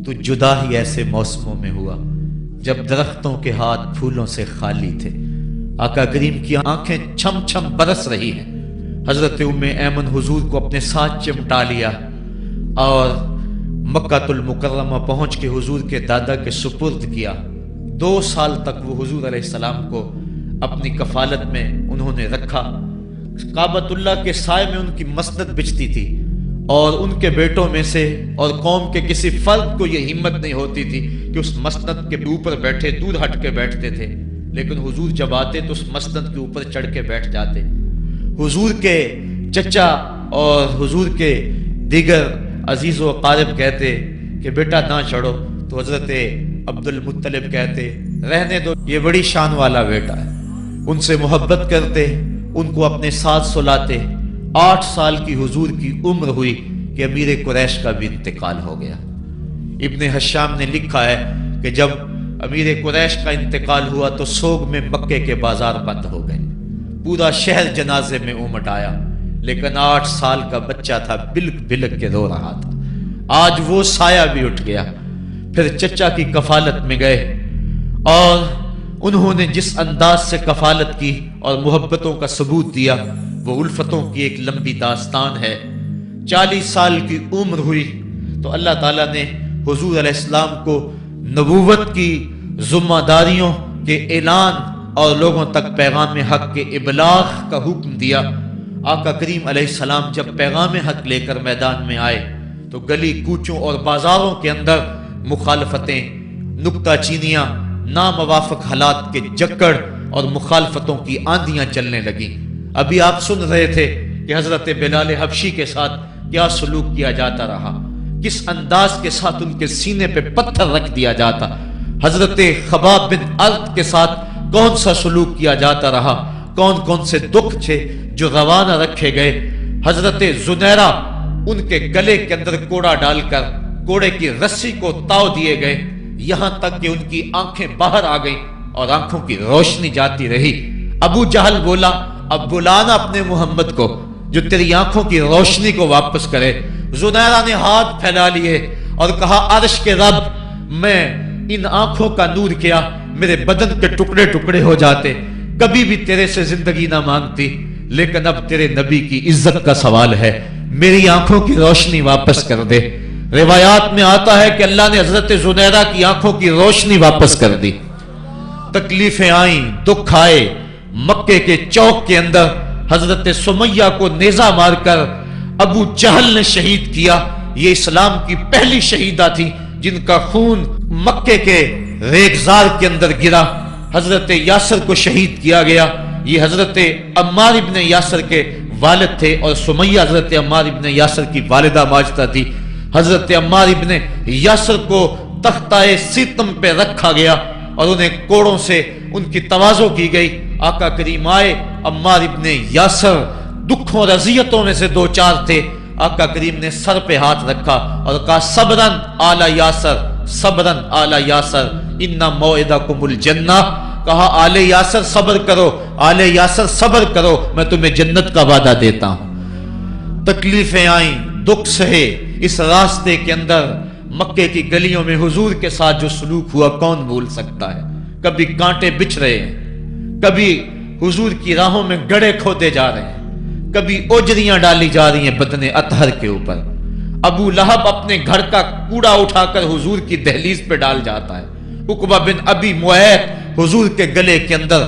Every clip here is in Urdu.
تو جدا ہی ایسے موسموں میں ہوا جب درختوں کے ہاتھ پھولوں سے خالی تھے۔ آقا کریم کی آنکھیں چھم چھم برس رہی ہیں۔ حضرت ام ایمن حضور کو اپنے ساتھ چمٹا لیا اور مکہ المکرمہ پہنچ کے حضور کے دادا کے سپرد کیا۔ 2 سال تک وہ حضور علیہ السلام کو اپنی کفالت میں انہوں نے رکھا۔ کعبۃ اللہ کے سائے میں ان کی مسند بچتی تھی اور ان کے بیٹوں میں سے اور قوم کے کسی فرد کو یہ ہمت نہیں ہوتی تھی کہ اس مسند کے اوپر بیٹھے، دور ہٹ کے بیٹھتے تھے، لیکن حضور جب آتے تو اس مسند کے اوپر چڑھ کے بیٹھ جاتے۔ حضور کے چچا اور حضور کے دیگر عزیز و اقارب کہتے کہ بیٹا نہ چڑھو، تو حضرت عبد المطلب کہتے رہنے دو، یہ بڑی شان والا بیٹا ہے۔ ان سے محبت کرتے، ان کو اپنے ساتھ سلاتے۔ 8 سال کی حضور کی عمر ہوئی کہ امیر قریش کا بھی انتقال ہو گیا۔ ابن حشام نے لکھا ہے کہ جب امیر قریش کا انتقال ہوا تو سوگ میں مکے کے بازار بند ہو گئے، پورا شہر جنازے میں امٹ آیا، لیکن 8 سال کا بچہ تھا، بلک بلک کے رو رہا تھا۔ آج وہ سایہ بھی اٹھ گیا۔ پھر چچا کی کفالت میں گئے اور انہوں نے جس انداز سے کفالت کی اور محبتوں کا ثبوت دیا وہ الفتوں کی ایک لمبی داستان ہے۔ 40 سال کی عمر ہوئی تو اللہ تعالیٰ نے حضور علیہ السلام کو نبوت کی ذمہ داریوں کے اعلان اور لوگوں تک پیغام حق کے ابلاغ کا حکم دیا۔ آقا کریم علیہ السلام جب پیغام حق لے کر میدان میں آئے تو گلی کوچوں اور بازاروں کے اندر مخالفتیں، نکتہ چینیاں، ناموافق حالات کے جکڑ اور مخالفتوں کی آندیاں چلنے لگیں۔ ابھی آپ سن رہے تھے کہ حضرت بلال حبشی کے ساتھ کیا سلوک کیا جاتا رہا، کس انداز کے ساتھ ان کے سینے پہ پتھر رکھ دیا جاتا۔ حضرت خباب بن ارد کے ساتھ کون سا سلوک کیا جاتا رہا، کون کون سے دکھ تھے جو روانہ رکھے گئے۔ حضرت زنیرہ ان کے گلے کے اندر کوڑا ڈال کر کوڑے کی رسی کو تاؤ دیے گئے، یہاں تک کہ ان کی آنکھیں باہر آ گئیں اور آنکھوں کی روشنی جاتی رہی۔ ابو جہل بولا اب بلانا اپنے محمد کو جو تیری آنکھوں کی روشنی کو واپس کرے۔ زنیرہ نے ہاتھ پھیلا لیے اور کہا عرش کے رب، میں ان آنکھوں کا نور کیا میرے بدن کے ٹکڑے ٹکڑے ہو جاتے، کبھی بھی تیرے سے زندگی نہ مانگتی، لیکن اب تیرے نبی کی عزت کا سوال ہے، میری آنکھوں کی روشنی واپس کر دے۔ روایات میں آتا ہے کہ اللہ نے حضرت زنیرہ کی آنکھوں کی روشنی واپس کر دی۔ تکلیفیں آئیں، دکھ آئے۔ مکے کے چوک کے اندر حضرت سمیہ کو نیزہ مار کر ابو جہل نے شہید کیا۔ یہ اسلام کی پہلی شہیدہ تھی جن کا خون مکے کے ریگزار کے اندر گرا۔ حضرت یاسر کو شہید کیا گیا۔ یہ حضرت عمار ابن یاسر کے والد تھے اور سمیہ حضرت عمار ابن یاسر کی والدہ ماجدہ تھی۔ حضرت عمار ابن یاسر کو تختہ ستم پہ رکھا گیا اور انہیں کوڑوں سے ان کی تواضع کی گئی۔ آقا کریم آئے، عمار ابن یاسر دکھوں اور اذیتوں میں سے 2-4 تھے۔ آقا کریم نے سر پہ ہاتھ رکھا اور کہا صبرن آل یاسر، صبرن آل یاسر ان موعدکم الجنہ۔ کہا آل یاسر صبر کرو، آل یاسر صبر کرو، میں تمہیں جنت کا وعدہ دیتا ہوں۔ تکلیفیں آئیں، دکھ سہے۔ اس راستے کے اندر مکے کی گلیوں میں حضور کے ساتھ جو سلوک ہوا کون بھول سکتا ہے۔ کبھی کانٹے بچھ رہے ہیں، کبھی حضور کی راہوں میں گڑھے کھودے جا رہے ہیں، کبھی اوجریاں ڈالی جا رہی ہیں بدن اطہر کے اوپر۔ ابو لہب اپنے گھر کا کوڑا اٹھا کر حضور کی دہلیز پہ ڈال جاتا ہے۔ عقبہ بن ابی معیط حضور کے گلے کے اندر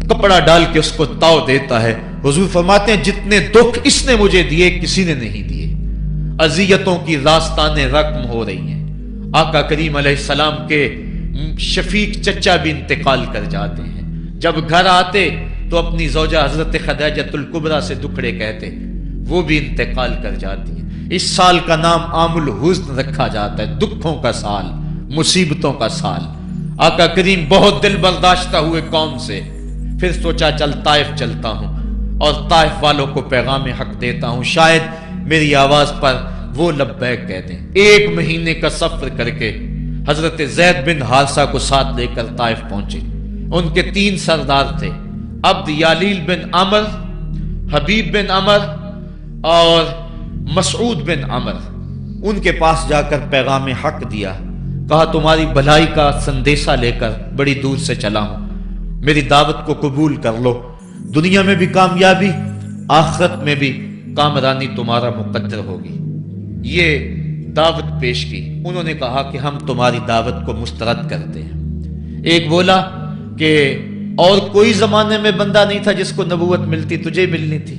کپڑا ڈال کے اس کو تاؤ دیتا ہے۔ حضور فرماتے ہیں جتنے دکھ اس نے مجھے دیے کسی نے نہیں دیے۔ اذیتوں کی داستانیں رقم ہو رہی ہیں۔ آقا کریم علیہ السلام کے شفیق چچا بھی انتقال کر جاتے ہیں۔ جب گھر آتے تو اپنی زوجہ حضرت خدیجہ الکبریٰ سے دکھڑے کہتے، وہ بھی انتقال کر جاتی ہیں۔ اس سال کا نام عام الحزن رکھا جاتا ہے، دکھوں کا سال، مصیبتوں کا سال۔ آقا کریم بہت دل برداشتہ ہوئے قوم سے، پھر سوچا چل طائف چلتا ہوں اور طائف والوں کو پیغام حق دیتا ہوں، شاید میری آواز پر وہ لبیک کہہ دیں۔ 1 مہینے کا سفر کر کے حضرت زید بن حارثہ کو ساتھ لے کر طائف پہنچے۔ ان کے 3 سردار تھے، عبد یالیل بن عمر، حبیب بن عمر اور مسعود بن عمر۔ ان کے پاس جا کر پیغام حق دیا۔ کہا تمہاری بھلائی کا سندیشہ لے کر بڑی دور سے چلا ہوں، میری دعوت کو قبول کر لو، دنیا میں بھی کامیابی، آخرت میں بھی کامرانی تمہارا مقدر ہوگی۔ یہ دعوت پیش کی۔ انہوں نے کہا کہ ہم تمہاری دعوت کو مسترد کرتے ہیں۔ ایک بولا کہ اور کوئی زمانے میں بندہ نہیں تھا جس کو نبوت ملتی، تجھے ملنی تھی۔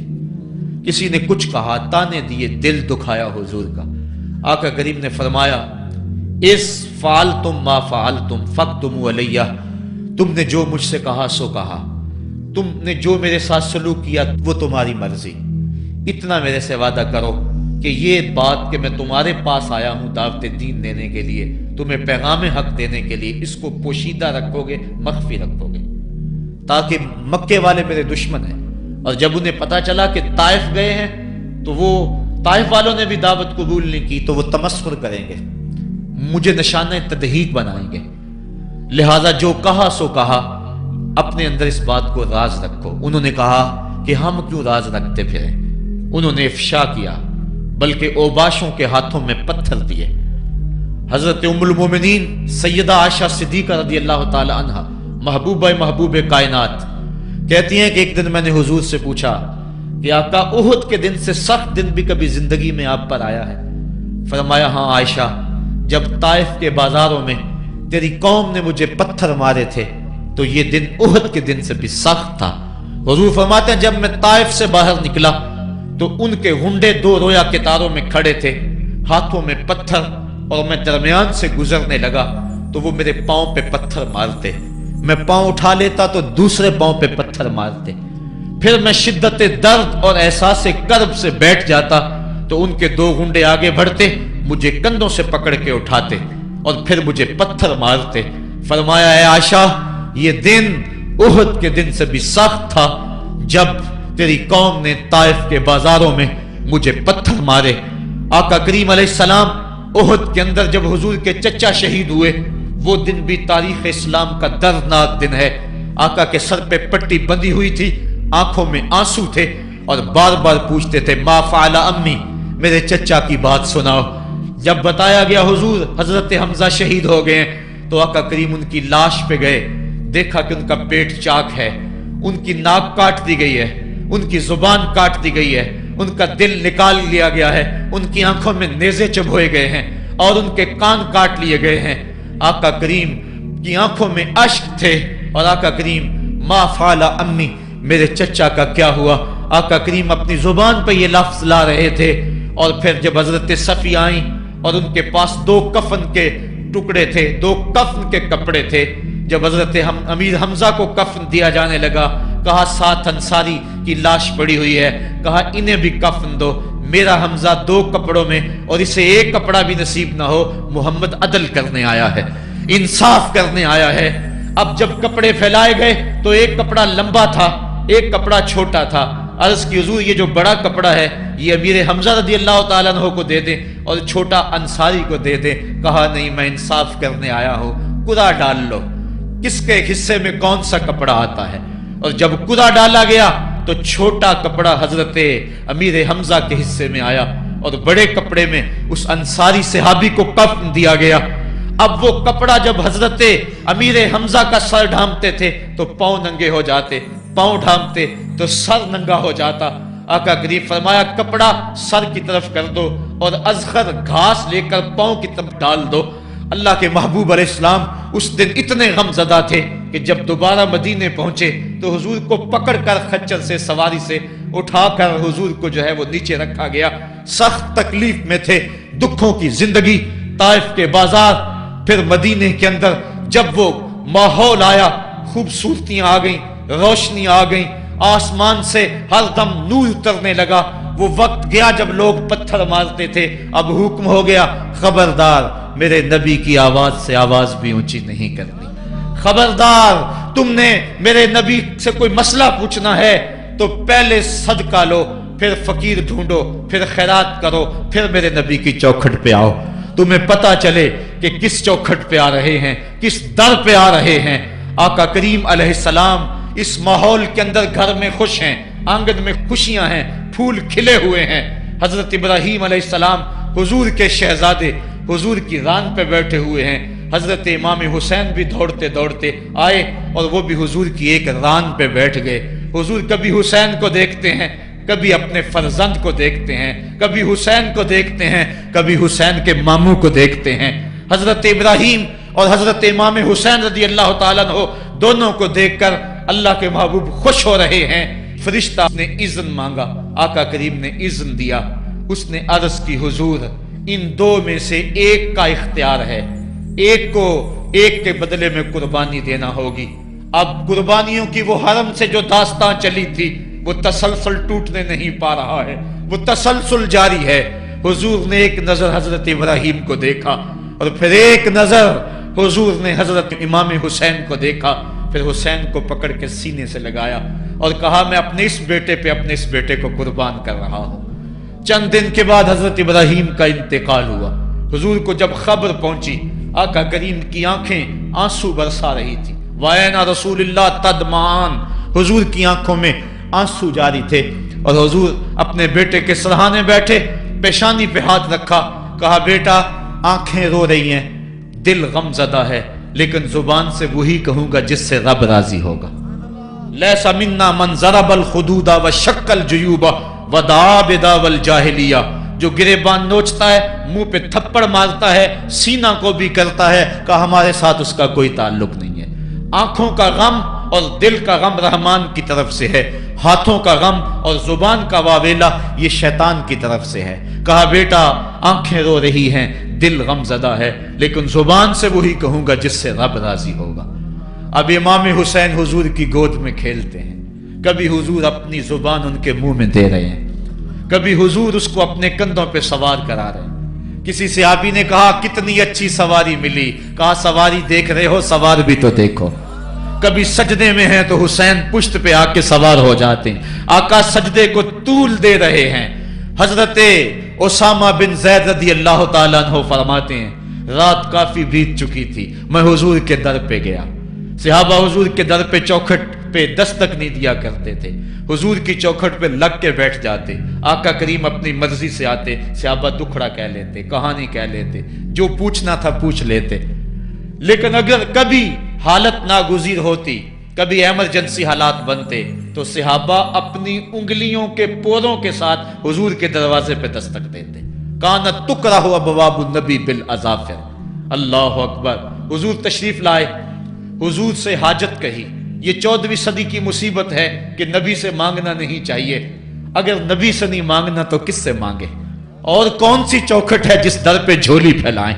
کسی نے کچھ کہا، تانے دیے، دل دکھایا حضور کا۔ آقا کریم نے فرمایا اس فعلتم ما فعلتم فقدموا علیہ، تم نے جو مجھ سے کہا سو کہا، تم نے جو میرے ساتھ سلوک کیا وہ تمہاری مرضی، اتنا میرے سے وعدہ کرو کہ یہ بات کہ میں تمہارے پاس آیا ہوں دعوت دین دینے کے لیے، تمہیں پیغام حق دینے کے لیے، اس کو پوشیدہ رکھو گے، مخفی رکھو گے، تاکہ مکے والے میرے دشمن ہیں، اور جب انہیں پتا چلا کہ طائف گئے ہیں تو وہ طائف والوں نے بھی دعوت قبول نہیں کی تو وہ تمسخر کریں گے، مجھے نشانہ تدہیق بنائیں گے، لہذا جو کہا سو کہا، اپنے اندر اس بات کو راز رکھو۔ انہوں نے کہا کہ ہم کیوں راز رکھتے پھریں؟ انہوں نے افشا کیا، بلکہ اوباشوں کے ہاتھوں میں پتھر دیے۔ حضرت ام المومنین سیدہ عائشہ صدیقہ رضی اللہ تعالی عنہ، محبوب کائنات، کہتی ہیں کہ ایک دن میں نے حضور سے پوچھا کہ آقا احد کے دن سے سخت دن بھی کبھی زندگی میں آپ پر آیا ہے؟ فرمایا ہاں عائشہ، جب طائف کے بازاروں میں تیری قوم نے مجھے پتھر مارے تھے تو یہ دن احد کے دن سے بھی سخت تھا۔ حضور فرماتے ہیں جب میں طائف سے باہر نکلا تو ان کے ہنڈے دو رویا کے تاروں میں کھڑے تھے، ہاتھوں میں پتھر، اور میں درمیان سے گزرنے لگا تو وہ میرے پاؤں پہ پتھر مارتے، میں پاؤں اٹھا لیتا تو دوسرے پاؤں پہ پتھر مارتے، پھر میں شدت درد اور احساس کرب سے بیٹھ جاتا تو ان کے دو گنڈے آگے بڑھتے، مجھے کندھوں سے پکڑ کے اٹھاتے اور پھر مجھے پتھر مارتے۔ فرمایا اے عائشہ یہ دن احد کے دن سے بھی سخت تھا جب تیری قوم نے طائف کے بازاروں میں مجھے پتھر مارے۔ آقا کریم علیہ السلام احد کے اندر جب حضور کے چچا شہید ہوئے، وہ دن بھی تاریخ اسلام کا دردناک دن ہے۔ آقا کے سر پہ پٹی بندھی ہوئی تھی، آنکھوں میں آنسو تھے، اور بار بار پوچھتے تھے ما فعل امی، میرے چچا کی بات سناؤ۔ جب بتایا گیا حضور حضرت حمزہ شہید ہو گئے تو آقا کریم ان کی لاش پہ گئے، دیکھا کہ ان کا پیٹ چاک ہے، ان کی ناک کاٹ دی گئی ہے، ان کی زبان کاٹ دی گئی ہے، ان کا دل نکال لیا گیا ہے، ان کی آنکھوں میں نیزے چبھوئے گئے ہیں اور ان کے کان کاٹ لیے گئے ہیں۔ آقا کریم کی آنکھوں میں اشک تھے، اور آقا کریم ما فعل امی، میرے چچا کا کیا ہوا؟ آقا کریم اپنی زبان پہ یہ لفظ لا رہے تھے، اور پھر جب حضرت صفی آئیں اور ان کے پاس دو کفن کے ٹکڑے تھے، دو کفن کے کپڑے تھے، جب حضرت امیر حمزہ کو کفن دیا جانے لگا، کہا 7 انصاری کی لاش پڑی ہوئی ہے، کہا انہیں بھی کفن دو، میرا حمزہ 2 کپڑوں میں اور اسے 1 کپڑا بھی نصیب نہ ہو، محمد عدل کرنے آیا ہے، انصاف کرنے آیا ہے۔ اب جب کپڑے پھیلائے گئے تو 1 کپڑا لمبا تھا، 1 کپڑا چھوٹا تھا۔ عرض کی حضور یہ جو بڑا کپڑا ہے یہ امیر حمزہ رضی اللہ تعالیٰ عنہ کو دے دیں اور چھوٹا انصاری کو دے دیں۔ کہا نہیں، میں انصاف کرنے آیا ہوں، قرعہ ڈال لو کس کے حصے میں کون سا کپڑا آتا ہے۔ اور جب قرعہ ڈالا گیا تو چھوٹا کپڑا حضرت امیر حمزہ کے حصے میں آیا اور بڑے کپڑے میں اس انصاری صحابی کو کفن دیا گیا۔ اب وہ کپڑا جب حضرت امیر حمزہ کا سر ڈھانپتے تھے تو پاؤں ننگے ہو جاتے، پاؤں ڈھانپتے تو سر ننگا ہو جاتا۔ آقا کریم فرمایا کپڑا سر کی طرف کر دو اور ازخر گھاس لے کر پاؤں کی طرف ڈال دو۔ اللہ کے محبوب علیہ السلام اس دن اتنے غم زدہ تھے کہ جب دوبارہ مدینے پہنچے تو حضور کو پکڑ کر خچر سے سواری سے اٹھا کر حضور کو جو ہے وہ نیچے رکھا گیا۔ سخت تکلیف میں تھے، دکھوں کی زندگی، طائف کے بازار، پھر مدینے کے اندر جب وہ ماحول آیا، خوبصورتیاں آ گئیں، روشنی آ گئیں، آسمان سے ہر دم نور اترنے لگا۔ وہ وقت گیا جب لوگ پتھر مارتے تھے، اب حکم ہو گیا خبردار میرے نبی کی آواز سے آواز بھی اونچی نہیں کرنی، خبردار تم نے میرے نبی سے کوئی مسئلہ پوچھنا ہے تو پہلے صدقہ لو، پھر فقیر ڈھونڈو، پھر خیرات کرو، پھر میرے نبی کی چوکھٹ پہ آؤ، تمہیں پتا چلے کہ کس چوکھٹ پہ آ رہے ہیں، کس در پہ آ رہے ہیں۔ آقا کریم علیہ السلام اس ماحول کے اندر گھر میں خوش ہیں، آنگن میں خوشیاں ہیں، پھول کھلے ہوئے ہیں۔ حضرت ابراہیم علیہ السلام حضور کے شہزادے حضور کی ران پہ بیٹھے ہوئے ہیں، حضرت امام حسین بھی دوڑتے دوڑتے آئے اور وہ بھی حضور کی ایک ران پہ بیٹھ گئے۔ حضور کبھی حسین کو دیکھتے ہیں، کبھی اپنے فرزند کو دیکھتے ہیں، کبھی حسین کو دیکھتے ہیں، کبھی حسین کے ماموں کو دیکھتے ہیں۔ حضرت ابراہیم اور حضرت امام حسین رضی اللہ تعالیٰ عنہ دونوں کو دیکھ کر اللہ کے محبوب خوش ہو رہے ہیں۔ فرشتہ نے اذن مانگا، آقا کریم نے اذن دیا۔ اس نے عرض کی حضور ان دو میں سے ایک کا اختیار ہے، ایک کو ایک کے بدلے میں قربانی دینا ہوگی۔ اب قربانیوں کی وہ حرم سے جو داستان چلی تھی وہ تسلسل ٹوٹنے نہیں پا رہا ہے، وہ تسلسل جاری ہے۔ حضور نے ایک نظر حضرت ابراہیم کو دیکھا اور پھر ایک نظر حضور نے حضرت امام حسین کو دیکھا، پھر حسین کو پکڑ کے سینے سے لگایا اور کہا میں اپنے اس بیٹے پہ اپنے اس بیٹے کو قربان کر رہا ہوں۔ چند دن کے بعد حضرت ابراہیم کا انتقال ہوا۔ حضور کو جب خبر پہنچی، آقا کریم کی آنکھیں آنسو برسا رہی تھی۔ وَأَيْنَ رسول اللہ تدمعان، حضور کی آنکھوں میں آنسو جاری تھے اور حضور اپنے بیٹے کے سرہانے بیٹھے، پیشانی پہ ہاتھ رکھا، کہا بیٹا آنکھیں رو رہی ہیں، دل غم زدہ ہے، لیکن زبان سے وہی کہوں گا جس سے رب راضی ہوگا۔ لیس منا من ضرب الخدود وشق الجیوب ودعا بدعوی الجاہلیہ، جو گریبان نوچتا ہے، منہ پہ تھپڑ مارتا ہے، سینہ کو بھی کرتا ہے، کہ ہمارے ساتھ اس کا کوئی تعلق نہیں ہے۔ آنکھوں کا غم اور دل کا غم رحمان کی طرف سے ہے، ہاتھوں کا غم اور زبان کا واویلا یہ شیطان کی طرف سے ہے۔ کہا بیٹا آنکھیں رو رہی ہیں، دل غم زدہ ہے، لیکن زبان سے وہی کہوں گا جس سے رب راضی ہوگا۔ اب امام حسین حضور کی گود میں کھیلتے ہیں، کبھی حضور اپنی زبان ان کے منہ میں دے رہے ہیں، کبھی حضور اس کو اپنے کندھوں پہ سوار کرا رہے ہیں۔ کسی صحابی نے کہا کتنی اچھی سواری ملی، کہا سواری دیکھ رہے ہو سوار بھی تو دیکھو۔ کبھی سجدے میں ہیں تو حسین پشت پہ آ کے سوار ہو جاتے ہیں، آقا سجدے کو طول دے رہے ہیں۔ حضرت اسامہ بن زید رضی اللہ تعالیٰ عنہ فرماتے ہیں رات کافی بیت چکی تھی، میں حضور کے در پہ گیا۔ صحابہ حضور کے در پہ چوکھٹ پہ دستک نہیں دیا کرتے تھے، حضور کی چوکھٹ پہ لگ کے بیٹھ جاتے، آقا کریم اپنی مرضی سے آتے، صحابہ دکھڑا کہہ لیتے، کہانی کہہ لیتے، جو پوچھنا تھا پوچھ لیتے۔ لیکن اگر کبھی حالت ناگزیر ہوتی، کبھی ایمرجنسی حالات بنتے تو صحابہ اپنی انگلیوں کے پوروں کے ساتھ حضور کے دروازے پہ دستک دیتے۔ کانت تکرہ ابواب النبی بالاظافر، اللہ اکبر۔ حضور تشریف لائے، حضور سے حاجت کہی۔ یہ 14ویں صدی کی مصیبت ہے کہ نبی سے مانگنا نہیں چاہیے، اگر نبی سے نہیں مانگنا تو کس سے مانگے؟ اور کون سی چوکھٹ ہے جس در پہ جھولی پھیلائیں؟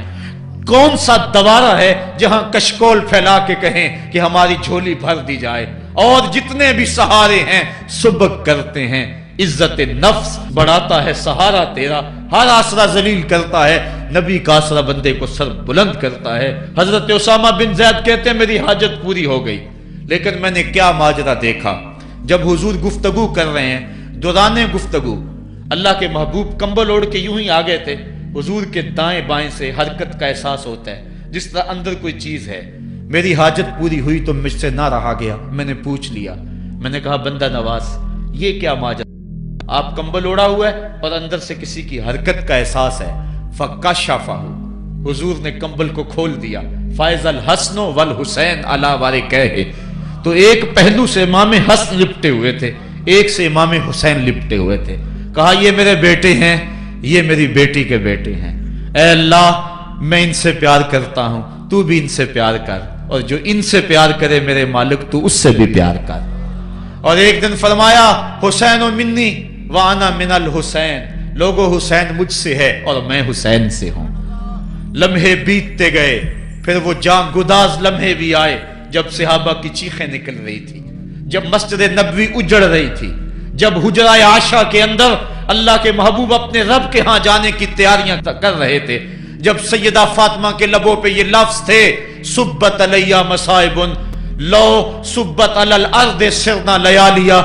کون سا دوارہ ہے جہاں کشکول پھیلا کے کہیں کہ ہماری جھولی بھر دی جائے؟ اور جتنے بھی سہارے ہیں سبک کرتے ہیں، عزت نفس بڑھاتا ہے سہارا تیرا، ہر آسرا ذلیل کرتا ہے، نبی کا آسرا بندے کو سر بلند کرتا ہے۔ حضرت اسامہ بن زید کہتے ہیں میری حاجت پوری ہو گئی، لیکن میں نے کیا ماجرا دیکھا، جب حضور گفتگو کر رہے ہیں، دوران گفتگو اللہ کے محبوب کمبل اوڑھ کے یوں ہی آ گئے تھے، حضور کے دائیں بائیں سے حرکت کا احساس ہوتا ہے جس طرح اندر کوئی چیز ہے۔ میری حاجت پوری ہوئی تو مجھ سے نہ رہا گیا، میں نے پوچھ لیا، میں نے کہا بندہ نواز یہ کیا ماجرا، آپ کمبل اوڑھا ہوا ہے اور اندر سے کسی کی حرکت کا احساس ہے۔ فکشفہ، حضور نے کمبل کو کھول دیا، فائز الحسن والحسین علی وارکیہ، تو ایک پہلو سے امام حسن لپٹے ہوئے تھے، ایک سے امام حسین لپٹے ہوئے تھے۔ کہا یہ میرے بیٹے ہیں، یہ میری بیٹی کے بیٹے ہیں، اے اللہ میں ان سے پیار کرتا ہوں، تو بھی ان سے پیار کر، اور جو ان سے پیار کرے میرے مالک تو اس سے بھی پیار کر۔ اور ایک دن فرمایا حسین منی وانا من الحسین، لوگو حسین مجھ سے ہے اور میں حسین سے ہوں۔ لمحے بیتتے گئے، پھر وہ جاں گداز لمحے بھی آئے جب صحابہ کی چیخیں نکل رہی تھی، جب مسجد نبوی اجڑ رہی تھی، جب حجرہ عائشہ کے اندر اللہ کے محبوب اپنے رب کے ہاں جانے کی تیاریاں کر رہے تھے، جب سیدہ فاطمہ کے لبوں پہ یہ لفظ تھے سبت علیہ مصائب لو سبت علی الارض سرنا لیالیا،